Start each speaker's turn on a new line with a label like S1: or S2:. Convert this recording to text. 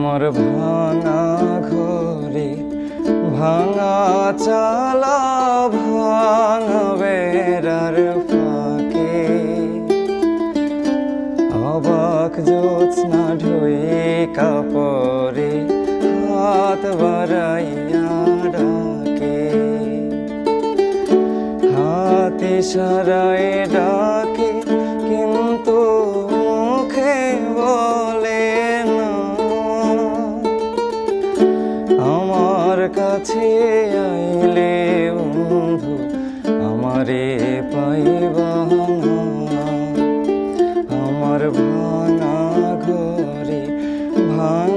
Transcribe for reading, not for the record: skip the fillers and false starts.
S1: আমার ভাঙা ঘরে ভাঙা চালা ভাঙা বেড়ার ফাঁকে অবাক জ্যোৎস্না ঢুয়ে কাপড়ে হাত বাড়াইয়া ডাকে, হাত ইশারায় ডাকে কিন্তু মুখে বলে না। আমার কাছে আইলে বন্ধু আমারে পাইবা না। আমার ভাঙা ঘরে ভাঙা